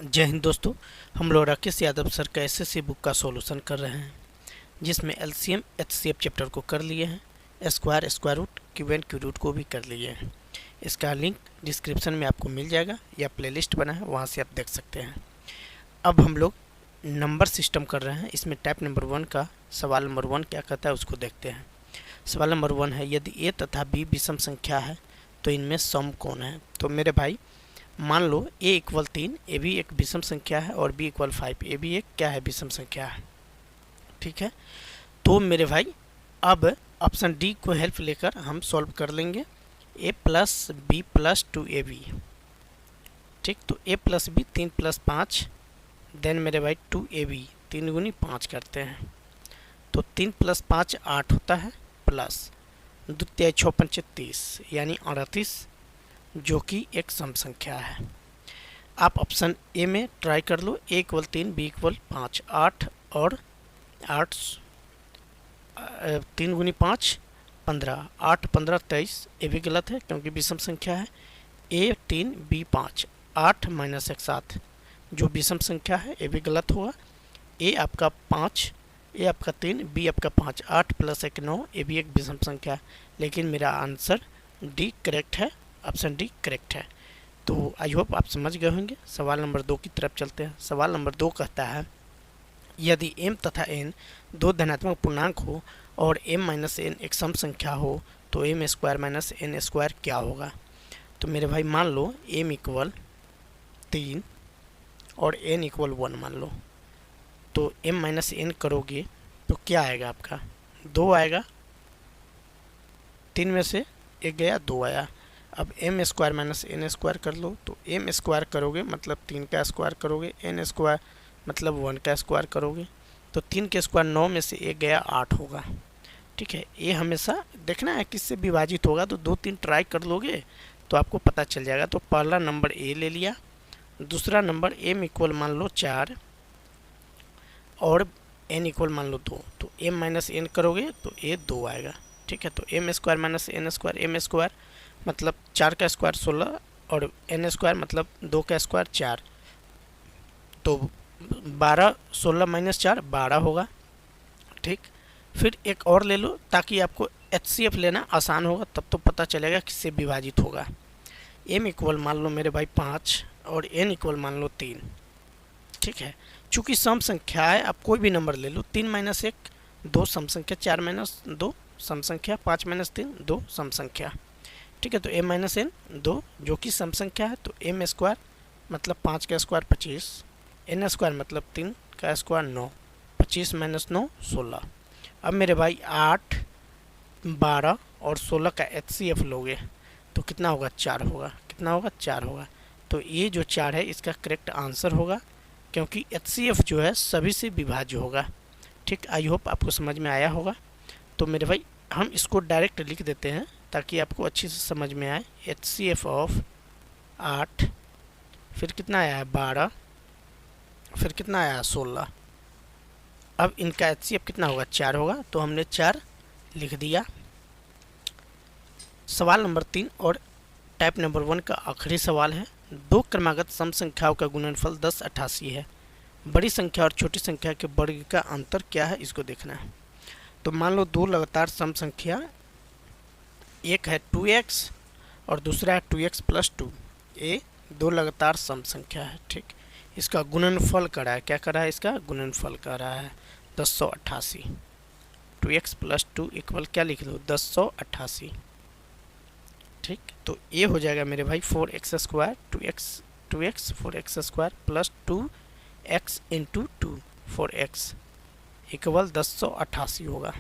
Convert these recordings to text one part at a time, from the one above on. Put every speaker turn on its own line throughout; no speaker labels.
जय हिंद दोस्तों। हम लोग राकेश यादव सर का एसएससी बुक का सॉल्यूशन कर रहे हैं, जिसमें एलसीएम एचसीएफ चैप्टर को कर लिए हैं, square square root cube and cube root को भी कर लिए हैं। इसका लिंक डिस्क्रिप्शन में आपको मिल जाएगा या प्लेलिस्ट बना है, वहाँ से आप देख सकते हैं। अब हम लोग नंबर सिस्टम कर रहे हैं। इसमें टाइप नंबर 1 का सवाल नंबर 1 क्या कहता है उसको देखते हैं। सवाल नंबर 1 है, यदि ए तथा बी विषम संख्या है तो इनमें सम कौन है। तो मेरे भाई मान लो a इक्वल 3, ए भी एक विषम संख्या है, और b इक्वल 5, ए भी एक क्या है, विषम संख्या है। ठीक है, तो मेरे भाई अब ऑप्शन डी को हेल्प लेकर हम सॉल्व कर लेंगे। a plus b plus 2ab। ठीक, तो a plus b 3 plus 5, then मेरे भाई 2ab 3 गुनी 5 करते हैं। तो 3 प्लस 5 8 होता है, प्लस 2 3 6 5 30 यानी 38, जो कि एक सम संख्या है। आप ऑप्शन ए में ट्राई कर लो। ए इक्वल 3, बी इक्वल 5, 8 और 8 3 गुनी 5 15, 8 15 23। ए भी गलत है क्योंकि विषम संख्या है। ए 3 बी 5, 8 माइनस 1 7, जो विषम संख्या है, ए भी गलत होगा। ए आपका 5, ए आपका 3, बी आपका 5, 8 प्लस 1 9, ए भी एक विषम संख्या है। लेकिन मेरा आंसर डी करेक्ट है, ऑप्शन डी करेक्ट है। तो आई होप आप समझ गए होंगे। सवाल नंबर 2 की तरफ चलते हैं। सवाल नंबर 2 कहता है, यदि m तथा n दो धनात्मक पूर्णांक हो और m माइनस n एक सम संख्या हो तो m square minus n square क्या होगा। तो मेरे भाई मान लो m इक्वल 3 और n इक्वल 1 मान लो, तो m माइनस n करोगे तो क्या आएगा आपका, 2 आएगा। 3 में से 1 गया, 2 आया। अब m square minus n square कर लो, तो m स्क्वायर करोगे मतलब 3 का स्क्वायर करोगे, n स्क्वायर मतलब 1 का स्क्वायर करोगे, तो 3 के स्क्वायर 9 में से 1 गया 8 होगा। ठीक है, ये हमेशा देखना है किससे विभाजित होगा, तो 2 3 ट्राई कर लोगे तो आपको पता चल जाएगा। तो पहला नंबर a ले लिया, दूसरा नंबर m इक्वल मान लो 4 और n इक्वल मान लो 2, तो m माइनस n करोगे तो a 2 आएगा। ठीक है, तो m square minus n square, m square मतलब 4 का स्क्वायर 16 और n स्क्वायर मतलब 2 का स्क्वायर 4, तो 12 16 माइनस 4 12 होगा। ठीक, फिर एक और ले लो ताकि आपको HCF लेना आसान होगा, तब तो पता चलेगा किससे विभाजित होगा। m इक्वल मान लो मेरे भाई 5 और n इक्वल मान लो 3। ठीक है, चूँकि सम संख्या है, आप कोई भी नंबर ले लो। 3 माइनस 1 2 सम संख्या, 4 माइनस 2 सम संख्या, 5 माइनस 3 2 सम संख्या। ठीक है, तो m माइनस n 2 जो कि सम संख्या है, तो m स्क्वायर मतलब 5 का स्क्वायर 25, n स्क्वायर मतलब 3 का स्क्वायर 9, 25 माइनस 9 16। अब मेरे भाई 8 12 और 16 का HCF लोगे तो कितना होगा, 4 होगा। कितना होगा, 4 होगा। तो ये जो 4 है इसका करेक्ट आंसर होगा, क्योंकि HCF जो है सभी से विभाज्य होगा। ठीक, आई होप आपको समझ में आया होगा। तो मेरे भाई हम इसको डायरेक्ट लिख देते हैं ताकि आपको अच्छी से समझ में आए। HCF ऑफ 8, फिर कितना आया है 12, फिर कितना आया है 16। अब इनका HCF कितना होगा, 4 होगा, तो हमने 4 लिख दिया। सवाल नंबर 3 और टाइप नंबर 1 का आखिरी सवाल है, दो क्रमागत सम संख्याओं का गुणनफल 10 88 है। बड़ी संख्या और छोटी संख्या के वर्ग का अंतर क्या है, इसको देखना है। तो मान लो दो लगातार सम संख्या, एक है 2x और दूसरा है 2x प्लस 2। ये दो लगातार सम संख्या है। ठीक, इसका गुणनफल कर रहा है, क्या कर रहा है, इसका गुणनफल कर रहा है 1088। 2x प्लस 2 इक्वल क्या लिख दो, 1088। ठीक, तो ये हो जाएगा मेरे भाई 4x square 2x 4x square plus 2x into 2 4x equal 1088 होगा।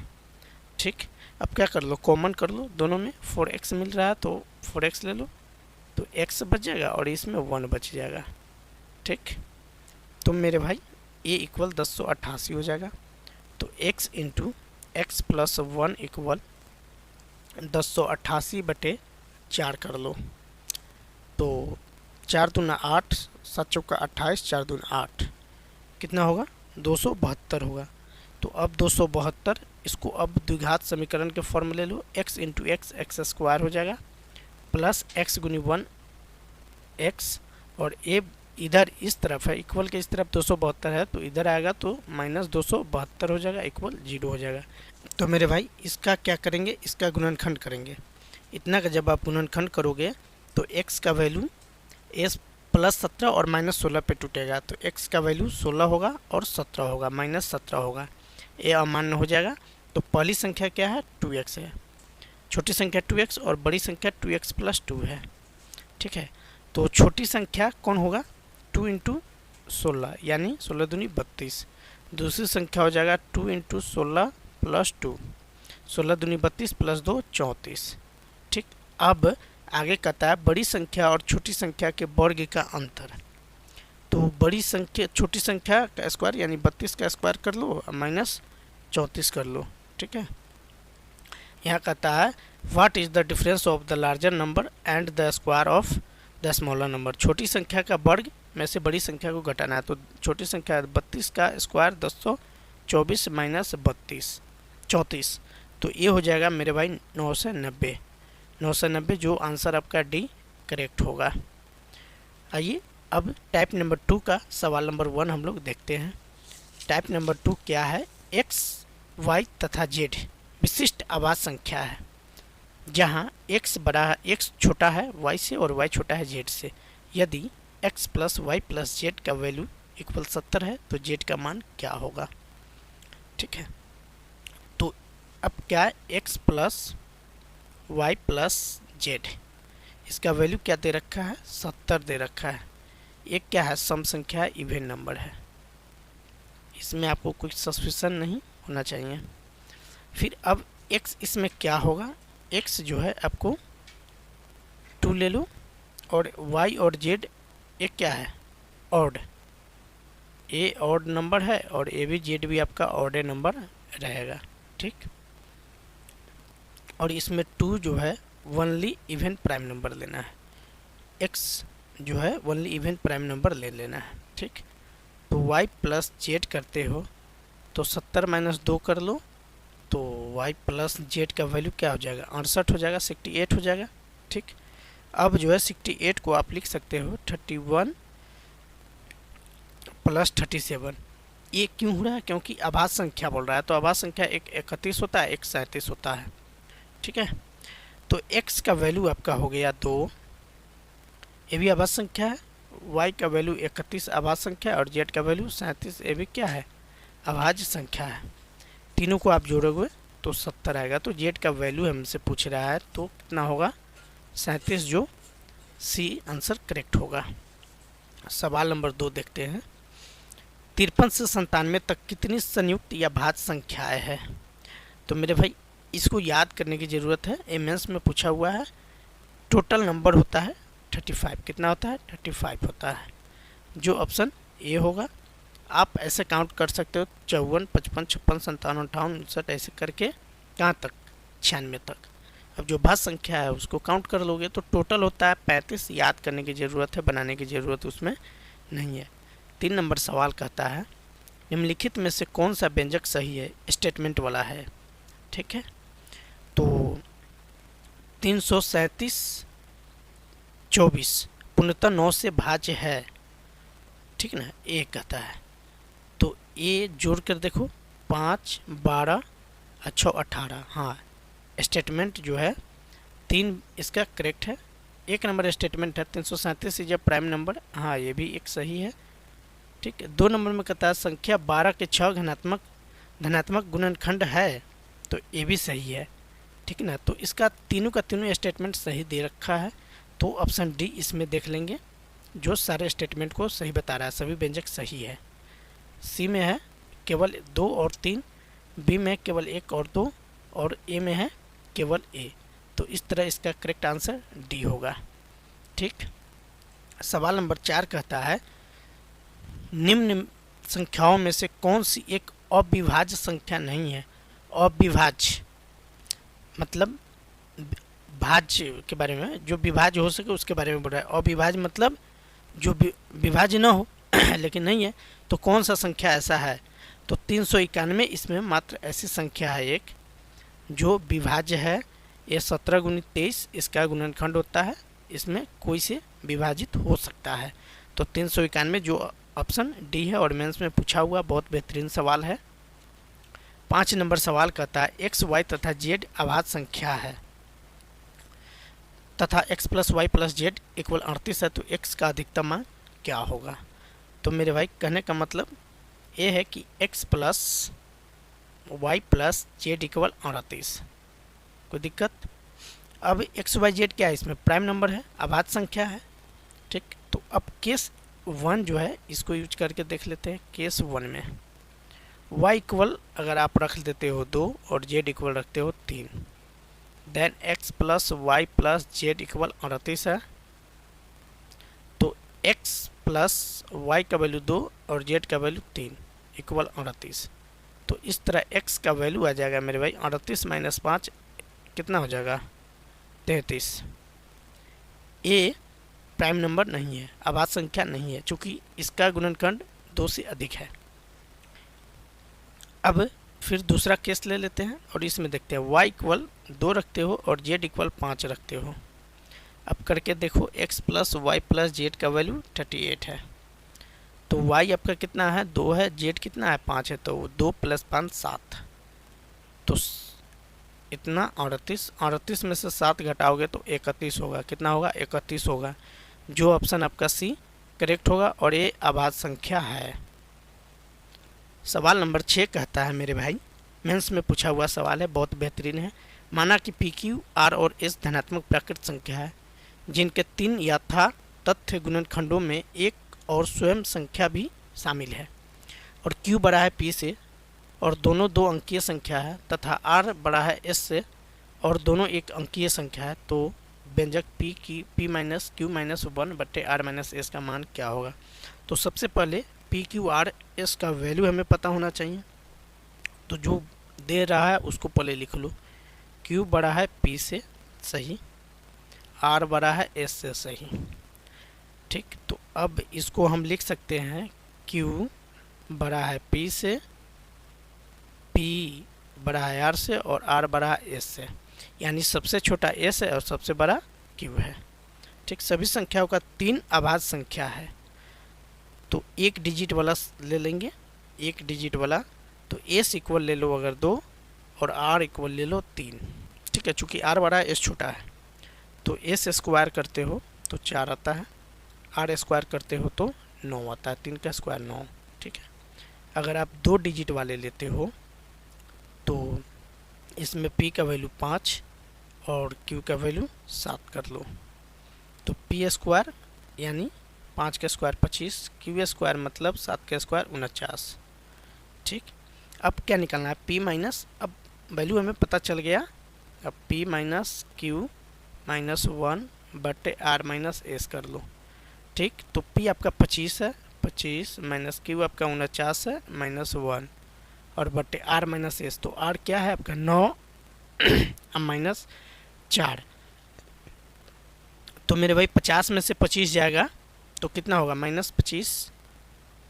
ठीक, अब क्या कर लो, कॉमन कर लो, दोनों में 4x मिल रहा है तो 4x ले लो, तो x बच जाएगा और इसमें 1 बच जाएगा। ठीक, तो मेरे भाई a इक्वल 1088 हो जाएगा। तो x into x plus 1 equal 1088 बटे 4 कर लो, तो 4 दूना 8, 7 चौका 28, 4 दूना 8, कितना होगा 272 होगा। तो अब 272 इसको अब द्विघात समीकरण के फॉर्म ले लो, x into x x square हो जाएगा प्लस x गुनी 1 x और a इधर इस तरफ है, इक्वल के इस तरफ 272 है, तो इधर आएगा तो माइनस 272 हो जाएगा, इक्वल 0 हो जाएगा। तो मेरे भाई इसका क्या करेंगे, इसका गुणनखंड करेंगे। इतना का जब आप गुणनखंड करोगे तो x का वैल्यू s प्लस 17 और माइनस 16 पे टूटेगा, तो x का वैल्यू 16 होगा और 17 होगा, माइनस 17 होगा, ये अमान्य हो जाएगा। तो पहली संख्या क्या है, 2x है, छोटी संख्या 2x और बड़ी संख्या 2x प्लस 2 है। ठीक है, तो छोटी संख्या कौन होगा, 2 इंटू 16 यानी 16 दूनी 32। दूसरी संख्या हो जाएगा 2 इंटू 16 प्लस 2, 16 दूनी 32 प्लस 2 34। ठीक, अब आगे कहता है बड़ी संख्या और छोटी संख्या के वर्ग का अंतर। तो बड़ी संख्या छोटी संख्या का स्क्वायर यानी 32 का स्क्वायर कर लो माइनस 34 कर लो। ठीक है, यहाँ कहता है what is the difference of the larger number and the square of the smaller number. छोटी संख्या का वर्ग में से बड़ी संख्या को घटाना है, तो छोटी संख्या 32 का स्क्वायर 224 माइनस 34, तो ये हो जाएगा मेरे भाई 990, 990 जो आंसर आपका डी करेक्ट होगा। आइए अब टाइप नंबर 2 का सवाल नंबर 1 हम लोग देखते हैं। टाइप नंबर 2 क्या है, x, y तथा z विशिष्ट आवाज संख्या है, जहां x बड़ा है, x छोटा है y से और y छोटा है z से। यदि x plus y plus z का वैल्यू इक्वल 70 है तो z का मान क्या होगा। ठीक है, तो अब क्या है, x plus y plus z, इसका वैल्यू क्या दे रखा है, 70 दे रखा है। एक क्या है, सम संख्या है, इवन नंबर है, इसमें आपको कुछ सस्पिशन नहीं होना चाहिए। फिर अब x इसमें क्या होगा, x जो है आपको 2 ले लो और y और z एक क्या है, ऑड, a ऑड नंबर है और a भी z भी आपका ऑड नंबर रहेगा। ठीक, और इसमें 2 जो है वनली इवन प्राइम नंबर लेना है, x जो है वनली इवन प्राइम नंबर ले लेना है। ठीक, तो y प्लस जेड करते हो तो 70 माइनस 2 कर लो, तो y प्लस जेड का वैल्यू क्या हो जाएगा, 68 हो जाएगा, 68 हो जाएगा। ठीक, अब जो है 68 को आप लिख सकते हो 31 प्लस 37। ये क्यों हो रहा है, क्योंकि आभास संख्या बोल रहा है, तो आभास संख्या एक 31 होता है, एक 37 होता है। ठीक है, तो x का वैल्यू आपका हो गया 2, ये भी आभास संख्या है, y का वैल्यू 31 आभास संख्या और z का वैल्यू 37, ये भी क्या है, अभाज्य संख्या है। तीनों को आप जोड़ोगे तो 70 आएगा। तो z का वैल्यू हमसे पूछ रहा है, तो कितना होगा, 37, जो सी आंसर करेक्ट होगा। सवाल नंबर 2 देखते हैं। 53 से 97 तक कितनी संयुक्त या भाज्य संख्याएं हैं। तो मेरे भाई इसको याद करने की ज़रूरत है, एमएस में पूछा हुआ है। टोटल नंबर होता है 35, कितना होता है, 35 होता है, जो ऑप्शन ए होगा। आप ऐसे काउंट कर सकते हो 54, 55, 56, 57, 58, 59 ऐसे करके कहाँ तक, 96 तक। अब जो भाज्य संख्या है उसको काउंट कर लोगे तो टोटल होता है 35। याद करने की ज़रूरत है, बनाने की ज़रूरत उसमें नहीं है। 3 नंबर सवाल कहता है निम्नलिखित में से कौन सा व्यंजक सही है, स्टेटमेंट वाला है। ठीक है, तो 337 24 पूर्णतः 9 से भाज्य है। ठीक ना, ए कहता है, तो ए जोड़ कर देखो 5, 12, 18। हाँ, स्टेटमेंट जो है 3 इसका करेक्ट है। 1 नंबर स्टेटमेंट है 337 इज प्राइम नंबर, हाँ ये भी एक सही है। ठीक है, 2 नंबर में कहता है संख्या 12 के 6 धनात्मक गुणनखंड है, तो ये भी सही है। ठीक है ना, तो इसका तीनों का तीनों स्टेटमेंट सही दे रखा है, तो ऑप्शन डी इसमें देख लेंगे, जो सारे स्टेटमेंट को सही बता रहा है, सभी व्यंजक सही है। सी में है केवल 2 और 3, बी में केवल 1 और 2, और ए में है केवल ए। तो इस तरह इसका करेक्ट आंसर डी होगा। ठीक, सवाल नंबर 4 कहता है निम्न संख्याओं में से कौन सी एक अविभाज्य संख्या नहीं है। अविभाज्य मतलब भाज्य के बारे में, जो विभाज्य हो सके उसके बारे में बोल रहा है। अविभाज्य मतलब जो विभाज्य न हो लेकिन नहीं है, तो कौन सा संख्या ऐसा है। तो 391 इसमें मात्र ऐसी संख्या है एक जो विभाज्य है। ये 17 × 23 इसका गुणनखंड होता है, इसमें कोई से विभाजित हो सकता है। तो 391 जो ऑप्शन डी है और मेंस में पूछा हुआ बहुत बेहतरीन सवाल है। 5 नंबर सवाल कहता है एक्स वाई तथा जेड अभाज्य संख्या है तथा x plus y plus z equal 38 है, तो x का अधिकतम मान क्या होगा। तो मेरे भाई कहने का मतलब ये है कि x plus y plus z equal 38, कोई दिक्कत। अब एक्स वाई जेड क्या है, इसमें प्राइम नंबर है, अभाज्य संख्या है, ठीक। तो अब केस 1 जो है इसको यूज करके देख लेते हैं। केस 1 में y इक्वल अगर आप रख देते हो 2 और z इक्वल रखते हो 3, then x plus y plus z equal 38 है। तो x प्लस वाई का वैल्यू 2 और z का वैल्यू 3 इक्वल 38। तो इस तरह x का वैल्यू आ जाएगा मेरे भाई 38 माइनस 5 कितना हो जाएगा 33। ए प्राइम नंबर नहीं है, अभाज्य संख्या नहीं है, चूँकि इसका गुणनखंड 2 से अधिक है। अब फिर दूसरा केस ले लेते हैं और इसमें देखते हैं y इक्वल 2 रखते हो और z इक्वल 5 रखते हो। अब करके देखो x plus y plus z का वैल्यू 38 है, तो y आपका कितना है 2 है, z कितना है 5 है, तो 2 प्लस 5 7, तो इतना 38 में से 7 घटाओगे तो 31 होगा। कितना होगा 31 होगा, जो ऑप्शन आपका सी करेक्ट होगा और ये अभाज्य संख्या है। सवाल नंबर 6 कहता है मेरे भाई, मेंस में पूछा हुआ सवाल है, बहुत बेहतरीन है। माना कि पी क्यू आर और एस धनात्मक प्राकृत संख्या है जिनके 3 यथा तथ्य गुणनखंडों में एक और स्वयं संख्या भी शामिल है और क्यू बड़ा है पी से और दोनों 2 अंकीय संख्या है तथा आर बड़ा है एस से और दोनों 1 अंकीय संख्या है। तो व्यंजक पी माइनस क्यू माइनस 1 बट्टे आर माइनस एस का मान क्या होगा। तो सबसे पहले पी क्यू आर एस का वैल्यू हमें पता होना चाहिए, तो जो दे रहा है उसको पहले लिख लो। क्यू बड़ा है पी से, सही, आर बड़ा है एस से, सही, ठीक। तो अब इसको हम लिख सकते हैं क्यू बड़ा है पी से, पी बड़ा है आर से और आर बड़ा है एस से, यानी सबसे छोटा एस है और सबसे बड़ा क्यू है, ठीक। सभी संख्याओं का 3 अभाज्य संख्या है, तो 1 डिजिट वाला ले लेंगे, 1 डिजिट वाला, तो एस इक्वल ले लो अगर 2 और आर इक्वल ले लो 3, ठीक है। चूँकि आर बड़ा है एस छोटा है, तो एस स्क्वायर करते हो तो 4 आता है, आर स्क्वायर करते हो तो 9 आता है, 3 का स्क्वायर 9, ठीक है। अगर आप 2 डिजिट वाले लेते हो तो इसमें p का वैल्यू 5 और q का वैल्यू 7 कर लो, तो p स्क्वायर यानी 5 का स्क्वायर 25, q स्क्वायर मतलब 7 का स्क्वायर 49, ठीक। अब क्या निकालना है p माइनस, अब वैल्यू हमें पता चल गया। अब p माइनस क्यू माइनस 1 बट्टे आर माइनस एस कर लो, ठीक। तो p आपका 25 है, 25 माइनस क्यू आपका 49 है माइनस 1 और बट्टे आर माइनस एस, तो आर क्या है आपका 9 माइनस 4, तो मेरे भाई 50 में से 25 जाएगा तो कितना होगा -25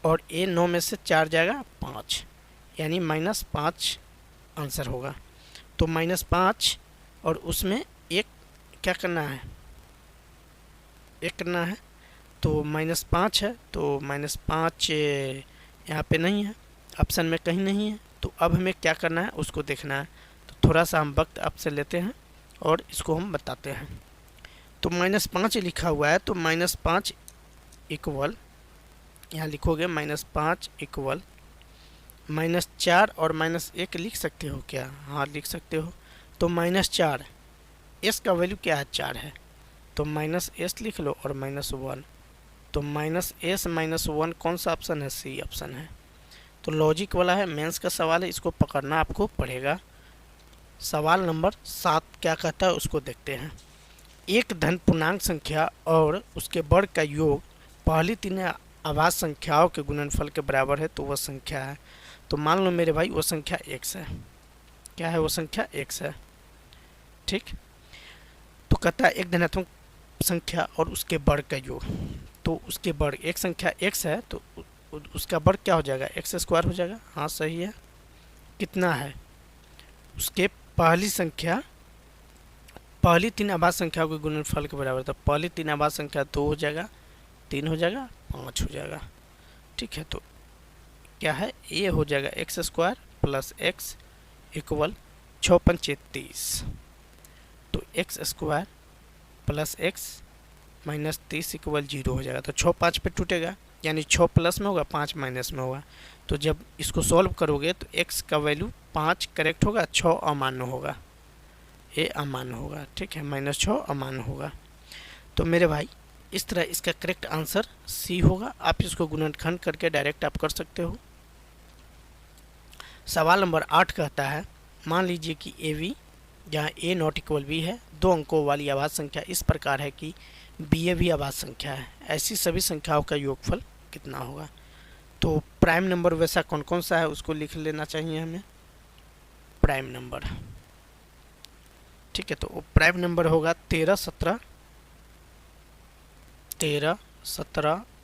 और ए 9 में से 4 जाएगा 5, यानी -5 आंसर होगा। तो -5 और उसमें एक क्या करना है, एक करना है, तो -5 है, तो -5 यहाँ पे नहीं है, ऑप्शन में कहीं नहीं है। तो अब हमें क्या करना है उसको देखना है, तो थोड़ा सा हम वक्त आपसे लेते हैं और इसको हम बताते हैं। तो -5 लिखा हुआ है, तो -5 इक्वल यहाँ लिखोगे -5 इक्वल -4 और -1 लिख सकते हो क्या, हाँ लिख सकते हो। तो -4 एस का वैल्यू क्या है 4 है, तो -s लिख लो और -1, तो -s -1 कौन सा ऑप्शन है, सी ऑप्शन है। तो लॉजिक वाला है, मेंस का सवाल है, इसको पकड़ना आपको पड़ेगा। सवाल नंबर 7 क्या कहता है उसको देखते हैं। एक धन पूर्णांक संख्या और उसके वर्ग का योग पहली 3 अभाज्य संख्याओं के गुणनफल के बराबर है, तो वह संख्या है। तो मान लो मेरे भाई वो संख्या x है, क्या है वो संख्या x है, ठीक। तो कहता है एक धनात्मक संख्या और उसके वर्ग का योग, तो उसके वर्ग, एक संख्या x है तो उसका वर्ग क्या हो जाएगा, x स्क्वायर हो जाएगा, हाँ सही है। कितना है, उसके पहली संख्या, पहली 3 अभाज्य संख्याओं के गुणनफल के बराबर, तो पहली 3 अभाज्य संख्या 2 हो जाएगा, 3 हो जाएगा, 5 हो जाएगा। ठीक है, तो क्या है, ये हो जाएगा x square plus x equal 6 पंचे 30। तो x square plus x minus 30 equal 0 हो जाएगा। तो 6 5 पे टूटेगा, यानी 6 प्लस में होगा, 5 माइनस में होगा। तो जब इसको सॉल्व करोगे तो x का वैल्यू 5 करेक्ट होगा, 6 अमान्य होगा, ये अमान्य होगा। ठीक है, -6 अमान्य होगा। तो मेरे भाई इस तरह इसका करेक्ट आंसर सी होगा। आप इसको गुणनखंड करके डायरेक्ट आप कर सकते हो। सवाल नंबर 8 कहता है, मान लीजिए कि ए वी जहाँ ए नॉट इक्वल बी है, 2 अंकों वाली अभाज्य संख्या इस प्रकार है कि बी ए भी अभाज्य संख्या है। ऐसी सभी संख्याओं का योगफल कितना होगा? तो प्राइम नंबर वैसा कौन कौन सा है उसको लिख लेना चाहिए हमें, प्राइम नंबर। ठीक है, तो वो प्राइम नंबर होगा 13 17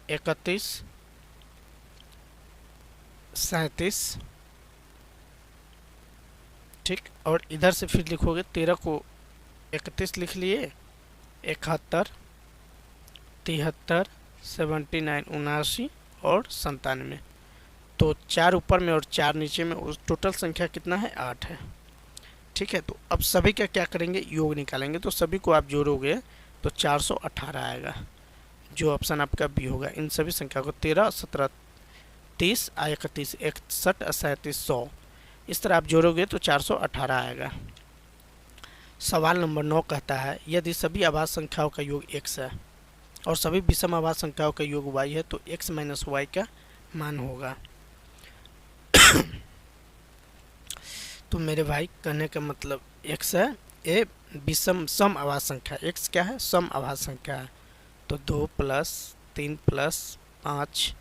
31 37। ठीक, और इधर से फिर लिखोगे 13 को 31 लिख लिए, 71 73 79 79 और 97। तो 4 ऊपर में और 4 नीचे में, उस टोटल संख्या कितना है? 8 है। ठीक है, तो अब सभी का क्या करेंगे? योग निकालेंगे। तो सभी को आप जोड़ोगे तो 418 आएगा, जो ऑप्शन आपका बी होगा। इन सभी संख्या को 13 17 30 31 61 37 100 इस तरह आप जोड़ोगे तो 418 आएगा। सवाल नंबर 9 कहता है, यदि सभी अभाज्य संख्याओं का योग x है और सभी विषम अभाज्य संख्याओं का योग y है तो x माइनस वाई का मान होगा। तो मेरे भाई कहने का मतलब x है, ये विषम सम अभाज्य संख्या, x क्या है? सम अभाज्य संख्या है। तो 2 प्लस 3 प्लस 5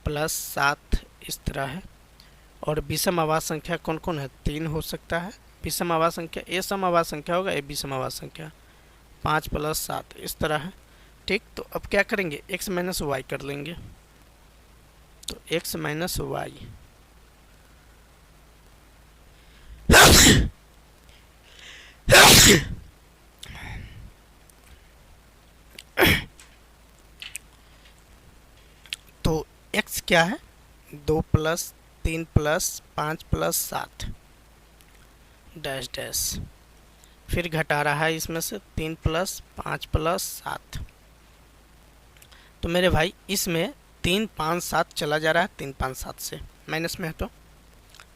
प्लस 7 इस तरह है। और विषम अभाज्य संख्या कौन कौन है? 3 हो सकता है विषम अभाज्य संख्या। ए सम अभाज्य संख्या होगा, ए विषम अभाज्य संख्या। 5 प्लस 7 इस तरह है। ठीक, तो अब क्या करेंगे? x माइनस वाई कर लेंगे। तो x माइनस वाई तो x क्या है? 2 plus 3 plus 5 plus 7 dash dash, फिर घटा रहा है इसमें से 3 प्लस 5 प्लस 7। तो मेरे भाई इसमें 3 5 7 चला जा रहा है, 3 5 7 से माइनस में है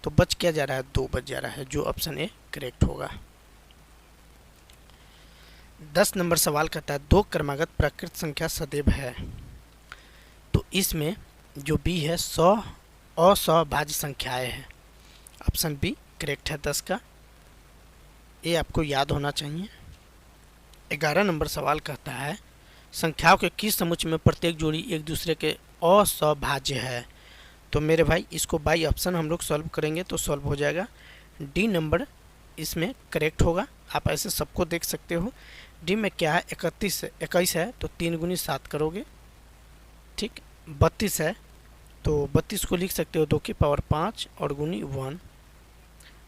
तो बच क्या जा रहा है? 2 बच जा रहा है, जो ऑप्शन ए करेक्ट होगा। 10 नंबर सवाल कहता है, 2 क्रमागत प्राकृत संख्या सदैव है। तो इसमें जो बी है 100 असहभाज्य संख्याएं हैं। ऑप्शन बी करेक्ट है 10 का, ये आपको याद होना चाहिए। 11 नंबर सवाल कहता है, संख्याओं के किस समुच्चय में प्रत्येक जोड़ी एक दूसरे के असहभाज्य है? तो मेरे भाई इसको बाई ऑप्शन हम लोग सॉल्व करेंगे तो सॉल्व हो जाएगा। डी नंबर इसमें करेक्ट होगा। आप ऐसे सबको देख सकते हो। डी में क्या है? 21 है तो 3 गुनी 7 करोगे। ठीक, 32 है तो 32 को लिख सकते हो 2 की पावर 5 और गुनी 1।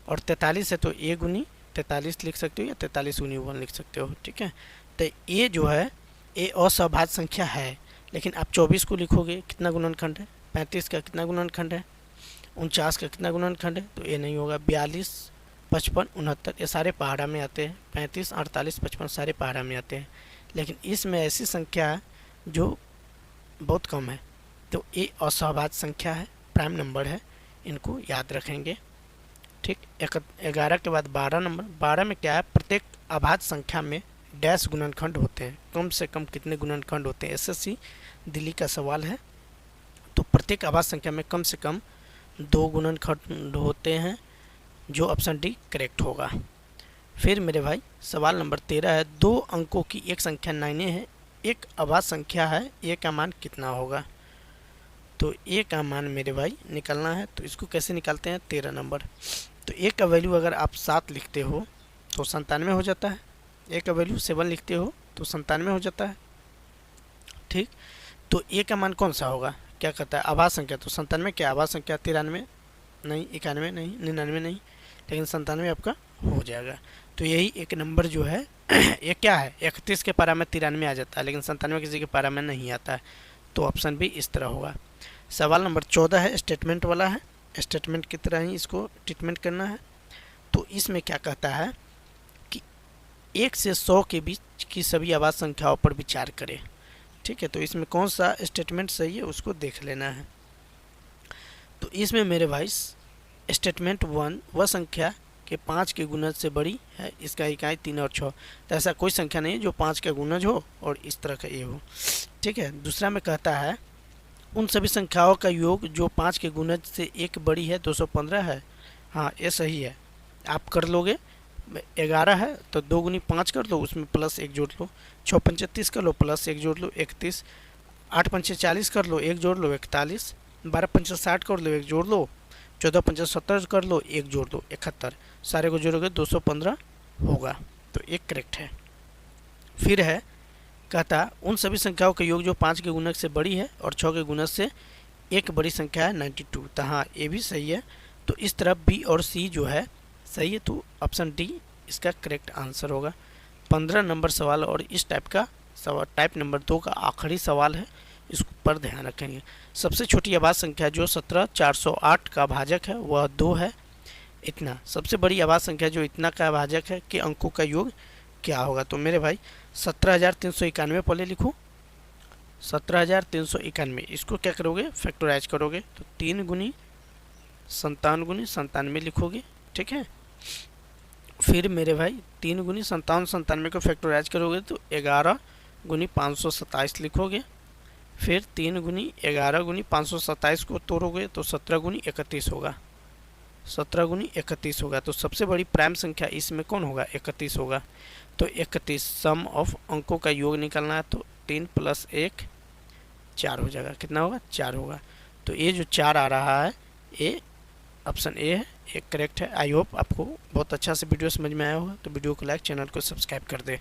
और 43 है तो ए गुनी 43 लिख सकते हो या 43 गुनी 1 लिख सकते हो। ठीक है, तो ये जो है ये असहभाज्य संख्या है, लेकिन आप 24 को लिखोगे कितना गुणनखंड है? 35 का कितना गुणनखंड है? 49 का कितना गुणनखंड है? तो ये नहीं होगा। 42 55 69 ये सारे पहाड़ा में आते हैं। 35 48 55 सारे पहाड़ा में आते हैं, लेकिन इसमें ऐसी संख्या है जो बहुत कम है, तो ये असहभाज्य संख्या है, प्राइम नंबर है, इनको याद रखेंगे। ठीक, 11 के बाद 12 नंबर। 12 में क्या है? प्रत्येक अभाज्य संख्या में डैश गुणनखंड होते हैं। कम से कम कितने गुणनखंड होते हैं? एसएससी दिल्ली का सवाल है। तो प्रत्येक अभाज्य संख्या में कम से कम 2 गुणनखंड होते हैं, जो ऑप्शन डी करेक्ट होगा। फिर मेरे भाई सवाल नंबर 13 है, 2 अंकों की एक संख्या 9 है, एक अभाज्य संख्या है, ए का मान कितना होगा? तो ए का मान मेरे भाई निकालना है, तो इसको कैसे निकालते हैं? 13 नंबर। तो ए का वैल्यू अगर आप 7 लिखते हो तो 97 हो जाता है। ए का वैल्यू 7 लिखते हो तो 97 हो जाता है। ठीक, तो ए का मान कौन सा होगा? क्या कहता है? अभाज्य संख्या। तो 97 क्या अभाज्य संख्या? 93 नहीं, 91 नहीं, 99 नहीं, लेकिन 97 आपका हो जाएगा। तो यही एक नंबर जो है ये क्या है, 31 के पारा में 93 आ जाता है, लेकिन 97 किसी के पारा में नहीं आता है, तो ऑप्शन बी इस तरह होगा। सवाल नंबर 14 है, स्टेटमेंट वाला है, स्टेटमेंट की तरह ही इसको ट्रीटमेंट करना है। तो इसमें क्या कहता है कि 1 से 100 के बीच की सभी आवाज़ संख्याओं पर विचार करें। ठीक है, तो इसमें कौन सा स्टेटमेंट सही है उसको देख लेना है। तो इसमें मेरे भाई स्टेटमेंट 1 वह संख्या के 5 के गुणज से बड़ी है, इसका इकाई 3 और 6। तो ऐसा कोई संख्या नहीं है जो 5 का गुणज हो और इस तरह का ये हो। ठीक है, दूसरा में कहता है उन सभी संख्याओं का योग जो 5 के गुणज से एक बड़ी है 215 है। हाँ, ये सही है, आप कर लोगे। 11 है तो 2 गुनी 5 कर लो, उसमें प्लस 1 जोड़ लो। 6 पंचे 30 कर लो, प्लस 1 जोड़ लो 31। 8 पंचे 40 कर लो, 1 जोड़ लो 41। 12 पंचे 60 कर लो, 1 जोड़ लो। 14 पंचे 70 कर लो, 1 जोड़ दो 71। सारे को जोड़ोगे 215 होगा, तो एक करेक्ट है। फिर है कहता उन सभी संख्याओं का योग जो 5 के गुणक से बड़ी है और 6 के गुणक से एक बड़ी संख्या है 92। तो हाँ, ये भी सही है। तो इस तरह बी और सी जो है सही है, तो ऑप्शन डी इसका करेक्ट आंसर होगा। 15 नंबर सवाल और इस टाइप का सवाल टाइप नंबर 2 का आखिरी सवाल है, इस पर ध्यान रखेंगे। सबसे छोटी आवाज़ संख्या जो 17,408 का भाजक है वह 2 है, इतना। सबसे बड़ी आवाज़ संख्या जो इतना का भाजक है कि अंकों का योग क्या होगा। तो मेरे भाई 17,391 पहले लिखूँ, 17,391 इसको क्या करोगे, फैक्टराइज करोगे तो 3 गुनी 57 गुनी 97 लिखोगे। ठीक है, फिर मेरे भाई 3 गुनी 57 97 को फैक्टराइज करोगे तो 11 गुनी 527 लिखोगे। फिर 3 गुनी 11 गुनी 527 को तोड़ोगे तो 17 गुनी 31 होगा, 17 गुनी 31 होगा। तो सबसे बड़ी प्राइम संख्या इसमें कौन होगा, 31 होगा। तो 31 सम ऑफ अंकों का योग निकालना है, तो 3 + 1 4 हो जाएगा। कितना होगा, 4 होगा। तो ये जो 4 आ रहा है ये ऑप्शन ए है, एक करेक्ट है। आई होप आपको बहुत अच्छा से वीडियो समझ में आया होगा। तो वीडियो को लाइक, चैनल को सब्सक्राइब कर दे।